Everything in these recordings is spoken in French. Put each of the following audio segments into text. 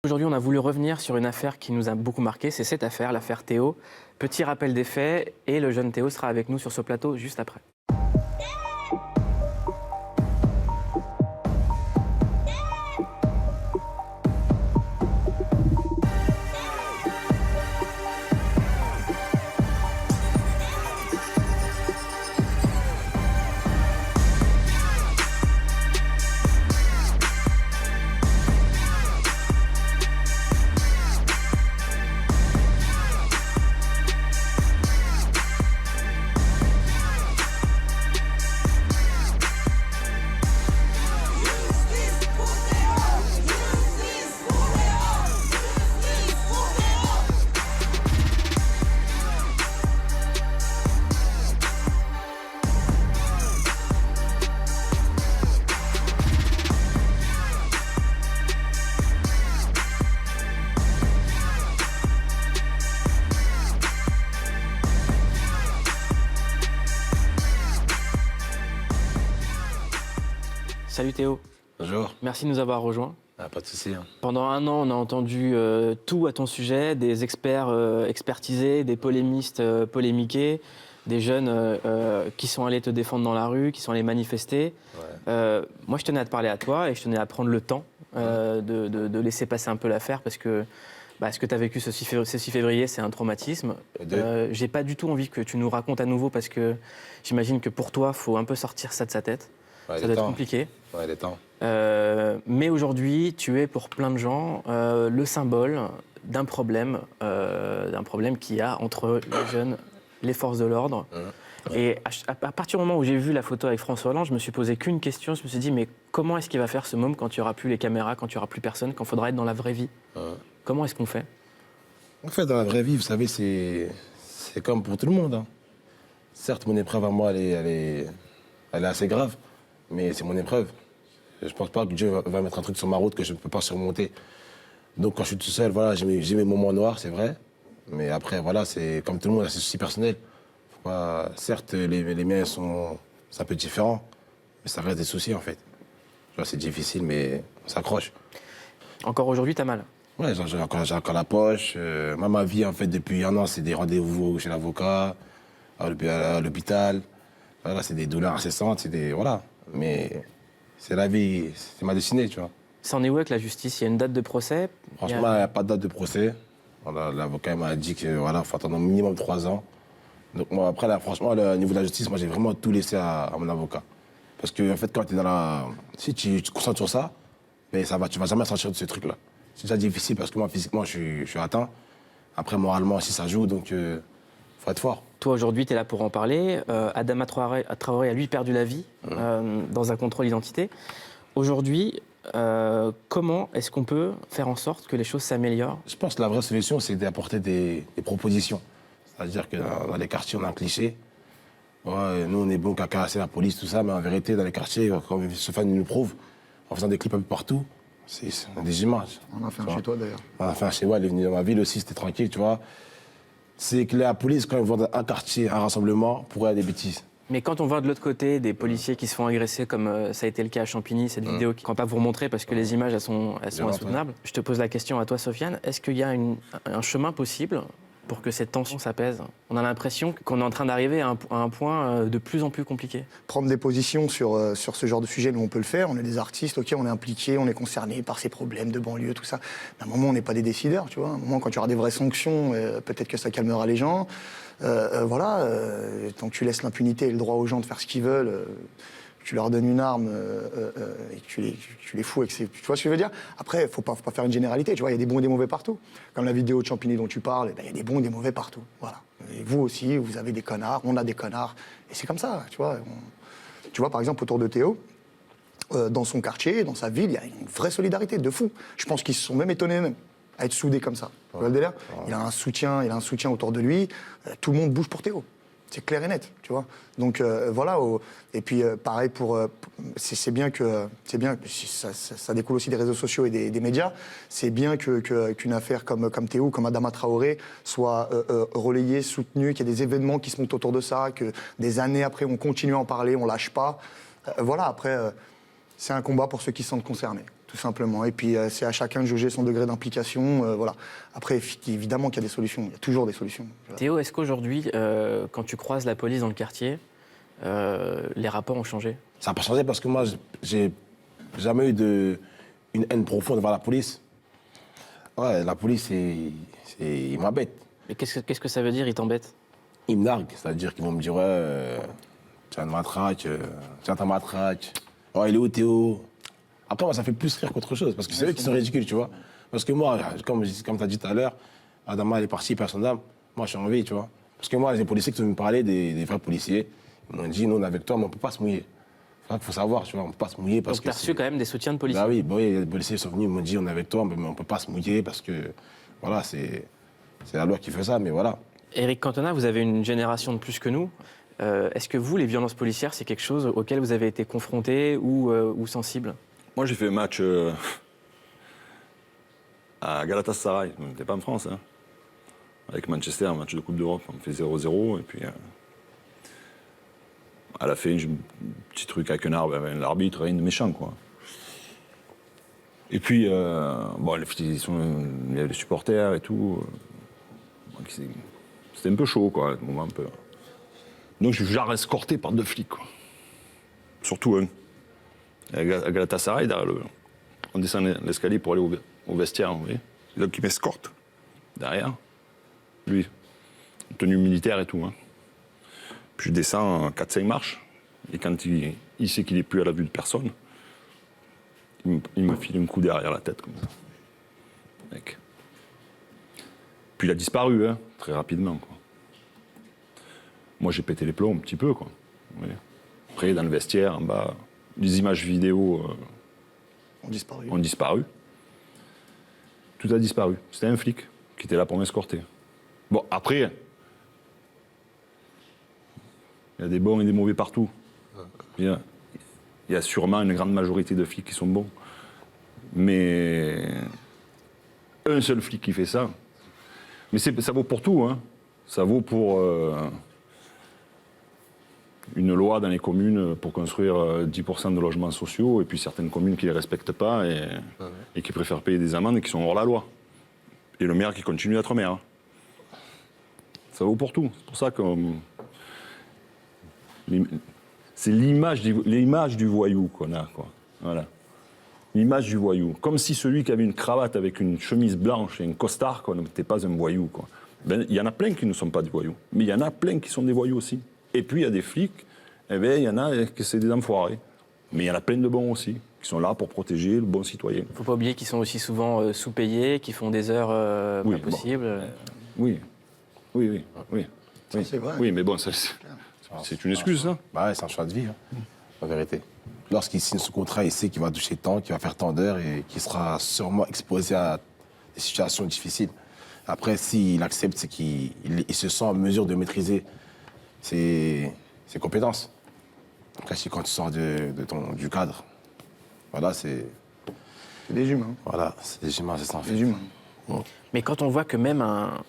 Aujourd'hui, on a voulu revenir sur une affaire qui nous a beaucoup marqué, c'est cette affaire, l'affaire Théo. Petit rappel des faits, et le jeune Théo sera avec nous sur ce plateau juste après. Salut Théo. Bonjour. Merci de nous avoir rejoints. Ah, pas de souci. Pendant un an, on a entendu tout à ton sujet, des experts expertisés, des polémistes polémiqués, des jeunes qui sont allés te défendre dans la rue, qui sont allés manifester. Ouais. Moi, je tenais à te parler à toi et je tenais à prendre le temps de laisser passer un peu l'affaire parce que ce que tu as vécu ce 6 février, c'est un traumatisme. J'ai pas du tout envie que tu nous racontes à nouveau parce que j'imagine que pour toi, il faut un peu sortir ça de sa tête. Ouais, Ça doit être compliqué. Ouais, il est temps. Mais aujourd'hui, tu es pour plein de gens le symbole d'un problème qu'il y a entre les jeunes, les forces de l'ordre. Ouais. Et à partir du moment où j'ai vu la photo avec François Hollande, je me suis posé qu'une question. Je me suis dit, mais comment est-ce qu'il va faire ce môme quand il n'y aura plus les caméras, quand il n'y aura plus personne, quand il faudra être dans la vraie vie? Comment est-ce qu'on fait? En fait, dans la vraie vie, vous savez, c'est comme pour tout le monde. Certes, mon épreuve à moi, elle est assez grave, mais c'est mon épreuve. Je pense pas que Dieu va mettre un truc sur ma route que je ne peux pas surmonter. Donc quand je suis tout seul, voilà, j'ai mes moments noirs, c'est vrai. Mais après, voilà, c'est comme tout le monde, c'est soucis personnels. Faut pas... Certes, les miens sont un peu différents, mais ça reste des soucis en fait. Tu vois, c'est difficile, mais on s'accroche. Encore aujourd'hui, t'as mal? Ouais, j'ai encore la poche. Ma vie, en fait, depuis un an, c'est des rendez-vous chez l'avocat, à l'hôpital. Voilà, c'est des douleurs incessantes, voilà. Mais c'est la vie, c'est ma destinée, tu vois. Ça en est où avec la justice? Il y a une date de procès? Franchement, il n'y a pas de date de procès. Voilà, l'avocat m'a dit que voilà, faut attendre au minimum 3 ans. Donc moi, après, là, franchement, au niveau de la justice, moi, j'ai vraiment tout laissé à mon avocat. Parce que, en fait, quand tu es dans la... Si tu te concentres sur ça, mais tu vas jamais sortir de ce truc-là. C'est déjà difficile parce que moi, physiquement, je suis atteint. Après, moralement aussi, ça joue, donc faut être fort. Toi, aujourd'hui, tu es là pour en parler. Adama Traoré a, lui, perdu la vie dans un contrôle d'identité. Aujourd'hui, comment est-ce qu'on peut faire en sorte que les choses s'améliorent? Je pense que la vraie solution, c'est d'apporter des propositions. C'est-à-dire que dans les quartiers, on a un cliché. Ouais, nous, on est bon qu'à caresser la police, tout ça, mais en vérité, dans les quartiers, comme Sofiane nous prouve, en faisant des clips un peu partout, c'est des images. On a fait un chez toi, d'ailleurs. On a fait un chez moi, elle est venue dans ma ville aussi, c'était tranquille, tu vois. C'est que la police, quand ils vont dans un quartier, un rassemblement, pourrait aller des bêtises. Mais quand on voit de l'autre côté des policiers qui se font agresser, comme ça a été le cas à Champigny, cette vidéo qu'on ne va pas vous remontrer parce que les images, elles sont insoutenables. Je te pose la question à toi, Sofiane. Est-ce qu'il y a un chemin possible pour que cette tension s'apaise? On a l'impression qu'on est en train d'arriver à un point de plus en plus compliqué. Prendre des positions sur ce genre de sujet, nous, on peut le faire. On est des artistes, ok, on est impliqués, on est concernés par ces problèmes de banlieue, tout ça. Mais à un moment, on n'est pas des décideurs, tu vois. À un moment, quand il y aura des vraies sanctions, peut-être que ça calmera les gens. Voilà, tant que tu laisses l'impunité et le droit aux gens de faire ce qu'ils veulent, tu leur donnes une arme et tu les fous. Tu vois ce que je veux dire? Après, faut pas faire une généralité, tu vois, il y a des bons et des mauvais partout. Comme la vidéo de Champigny dont tu parles, il y a des bons et des mauvais partout, voilà. Et vous aussi, vous avez des connards, on a des connards, et c'est comme ça, tu vois. Tu vois, par exemple, autour de Théo, dans son quartier, dans sa ville, il y a une vraie solidarité de fou. Je pense qu'ils se sont même étonnés à être soudés comme ça. Tu vois le délire? Il a un soutien autour de lui, tout le monde bouge pour Théo. C'est clair et net, tu vois. Donc voilà. Et puis pareil c'est bien que ça découle aussi des réseaux sociaux et des médias. C'est bien qu'une affaire comme Théo, comme Adama Traoré, soit relayée, soutenue, qu'il y ait des événements qui se montent autour de ça, que des années après on continue à en parler, on lâche pas. Voilà. Après, c'est un combat pour ceux qui se sentent concernés. tout simplement. Et puis, c'est à chacun de juger son degré d'implication. Voilà. Après, évidemment qu'il y a des solutions. Il y a toujours des solutions. Théo, est-ce qu'aujourd'hui, quand tu croises la police dans le quartier, les rapports ont changé? Ça n'a pas changé parce que moi, j'ai jamais eu une haine profonde vers la police. Ouais, la police, ils m'embêtent. Mais qu'est-ce que ça veut dire, ils t'embêtent? Ils me narguent, c'est-à-dire qu'ils vont me dire, ouais, tu as une matraque, tu as ta matraque. Oh, il est où Théo? Après, moi, ça fait plus rire qu'autre chose, parce que c'est eux qui sont ridicules, tu vois. Parce que moi, comme tu as dit tout à l'heure, Adama, elle est partie, personne d'âme. Moi, je suis en vie, tu vois. Parce que moi, les policiers qui sont venus me parler, des vrais policiers, ils m'ont dit, nous, on est avec toi, mais on ne peut pas se mouiller. Il faut savoir, tu vois, on ne peut pas se mouiller parce Donc, tu as reçu quand même des soutiens de policiers? Bah oui, les policiers sont venus, ils m'ont dit, on est avec toi, mais on ne peut pas se mouiller parce que, voilà, c'est la loi qui fait ça, mais voilà. Éric Cantona, vous avez une génération de plus que nous. Est-ce que vous, les violences policières, c'est quelque chose auquel vous avez été confronté ou sensible? Moi, j'ai fait un match à Galatasaray, on n'était pas en France, hein. Avec Manchester, un match de Coupe d'Europe, on fait 0-0, et puis à la fin, j'ai un petit truc avec l'arbitre, rien de méchant, quoi. Et puis, bon, il y avait les supporters et tout. Donc c'était un peu chaud, quoi, à ce moment un peu. Donc je suis genre escorté par 2 flics, quoi. Surtout un. À Galatasaray, on descend l'escalier pour aller au vestiaire, vous voyez. Donc il m'escorte, derrière. Lui, tenue militaire et tout, hein. Puis je descends 4-5 marches, et quand il sait qu'il n'est plus à la vue de personne, il me file un coup derrière la tête, comme ça. Mec. Puis il a disparu, hein, très rapidement, quoi. Moi, j'ai pété les plombs un petit peu, quoi. Vous voyez. Après, dans le vestiaire, en bas, les images vidéo ont disparu. Tout a disparu. C'était un flic qui était là pour m'escorter. Bon, après, il y a des bons et des mauvais partout. Il y a sûrement une grande majorité de flics qui sont bons. Mais un seul flic qui fait ça. Mais ça vaut pour tout, hein. Ça vaut pour une loi dans les communes pour construire 10% de logements sociaux, et puis certaines communes qui ne les respectent pas et qui préfèrent payer des amendes et qui sont hors la loi. Et le maire qui continue d'être maire. Ça vaut pour tout. C'est pour ça que c'est l'image du voyou qu'on a, quoi. Voilà. L'image du voyou. Comme si celui qui avait une cravate avec une chemise blanche et un costard, quoi, n'était pas un voyou, quoi. Ben, il y en a plein qui ne sont pas des voyous. Mais il y en a plein qui sont des voyous aussi. Et puis il y a des flics, eh bien, il y en a qui c'est des enfoirés. Mais il y en a plein de bons aussi, qui sont là pour protéger le bon citoyen. Il ne faut pas oublier qu'ils sont aussi souvent sous-payés, qui font des heures pas possibles. Oui. Ça, c'est vrai. Oui, mais bon, c'est une excuse, ça. Bah ouais, c'est un choix de vie, hein, en vérité. Lorsqu'il signe ce contrat, il sait qu'il va toucher tant, qu'il va faire tant d'heures et qu'il sera sûrement exposé à des situations difficiles. Après, s'il accepte, c'est qu'il se sent en mesure de maîtriser ses compétences. Après, c'est quand tu sors du cadre. Voilà, c'est... C'est des humains. Voilà, c'est des humains, c'est ça en fait. Des humains. Bon. Mais quand on voit que même un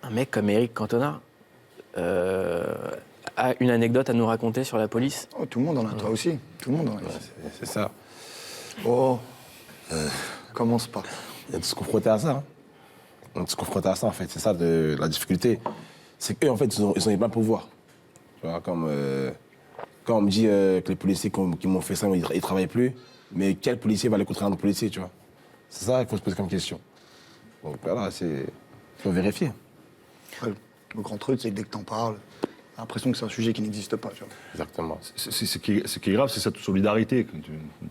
mec comme Éric Cantona a une anecdote à nous raconter sur la police. Oh, tout le monde en a, toi aussi. Tout le monde en a. Ouais, c'est ça. Oh, commence pas. Il y a de se confronter à ça. Hein. On se confronter à ça, en fait. C'est ça la difficulté. C'est qu'eux, en fait, ils ont les pleins pouvoirs. Tu vois, comme quand on me dit que les policiers qui m'ont fait ça, ils ne travaillent plus, mais quel policier va aller contre un autre policier, tu vois? C'est ça qu'il faut se poser comme question. Donc voilà, il faut vérifier. Ouais, le grand truc, c'est que dès que t'en parles, t'as l'impression que c'est un sujet qui n'existe pas, tu vois. Exactement. Ce qui est grave, c'est cette solidarité que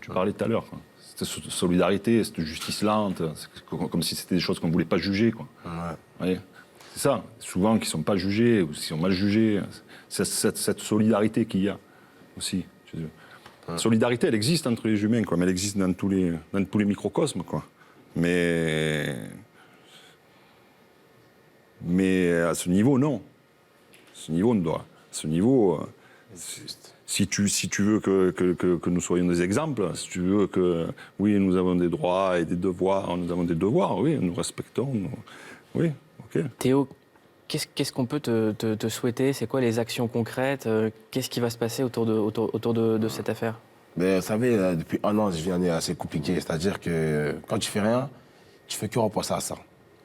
tu parlais tout à l'heure, quoi. Cette solidarité, cette justice lente, c'est comme si c'était des choses qu'on ne voulait pas juger, quoi. Ouais. Vous voyez, c'est ça, souvent qui ne sont pas jugés, ou qui sont mal jugés, c'est cette solidarité qu'il y a aussi. La solidarité, elle existe entre les humains, quoi, mais elle existe dans tous les microcosmes, quoi. Mais à ce niveau, non. À ce niveau, on doit. À ce niveau, si tu veux que nous soyons des exemples, si tu veux que, oui, nous avons des droits et des devoirs, nous avons des devoirs, oui, nous respectons. Oui, ok. Théo, qu'est-ce qu'on peut te souhaiter? C'est quoi les actions concrètes? Qu'est-ce qui va se passer autour de cette affaire? Mais vous savez, depuis 1 an, je vis une année assez compliquée. C'est-à-dire que quand tu fais rien, tu fais que repenser à ça.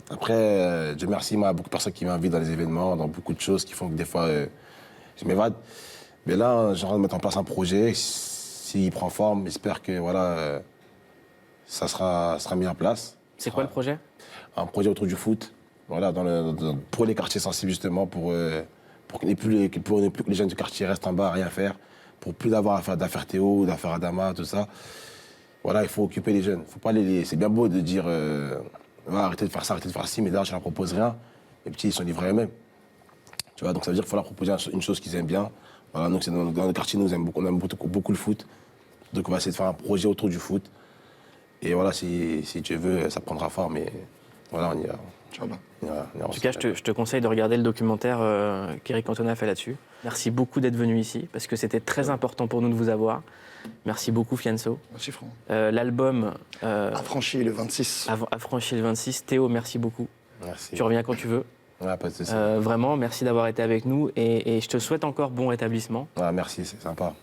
Après, Dieu merci, moi, il y a beaucoup de personnes qui m'invitent dans les événements, dans beaucoup de choses qui font que des fois, je m'évade. Mais là, j'ai envie de mettre en place un projet. S'il prend forme, j'espère que voilà, ça sera mis en place. C'est quoi le projet? Un projet autour du foot, voilà, pour les quartiers sensibles justement, pour que les jeunes du quartier restent en bas à rien faire, pour plus d'avoir d'affaires Théo, d'affaires Adama, tout ça. Voilà, il faut occuper les jeunes. Faut pas c'est bien beau de dire arrêtez de faire ça, arrêtez de faire ci, mais d'ailleurs je leur propose rien. Les petits ils sont livrés eux-mêmes. Tu vois, donc ça veut dire qu'il faut leur proposer une chose qu'ils aiment bien. Voilà, donc dans le quartier, nous on aime beaucoup le foot. Donc on va essayer de faire un projet autour du foot. Et voilà, si Dieu veut, ça prendra forme. Mais voilà, on y va. Inch'Allah. En tout cas, je te conseille de regarder le documentaire qu'Éric Cantona a fait là-dessus. Merci beaucoup d'être venu ici, parce que c'était très important pour nous de vous avoir. Merci beaucoup, Fianso. Merci, Franck. L'album Affranchi le 26. Affranchi le 26. Théo, merci beaucoup. Merci. Tu reviens quand tu veux. Ouais, pas de souci. Vraiment, merci d'avoir été avec nous et je te souhaite encore bon rétablissement. Ouais, merci, c'est sympa.